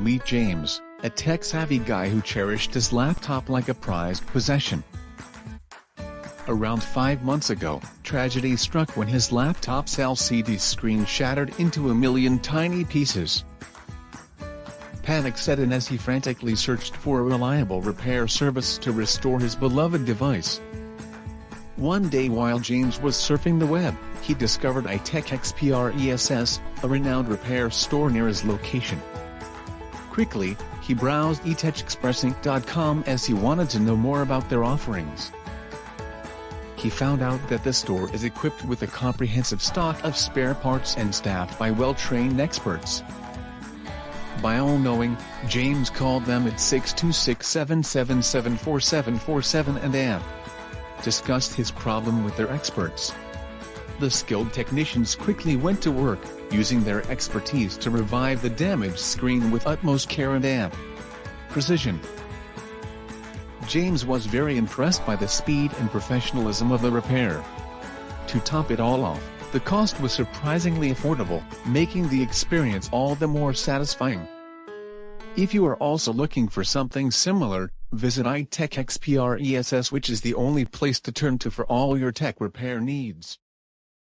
Meet James, a tech-savvy guy who cherished his laptop like a prized possession. Around 5 months ago, tragedy struck when his laptop's LCD screen shattered into a million tiny pieces. Panic set in as he frantically searched for a reliable repair service to restore his beloved device. One day while James was surfing the web, he discovered iTech Xpress, a renowned repair store near his location. Quickly, he browsed iTechXpress.com as he wanted to know more about their offerings. He found out that the store is equipped with a comprehensive stock of spare parts and staffed by well-trained experts. By all-knowing, James called them at 626-777-4747 and discussed his problem with their experts. The skilled technicians quickly went to work, using their expertise to revive the damaged screen with utmost care and precision. James was very impressed by the speed and professionalism of the repair. To top it all off, the cost was surprisingly affordable, making the experience all the more satisfying. If you are also looking for something similar, visit iTech Xpress, which is the only place to turn to for all your tech repair needs.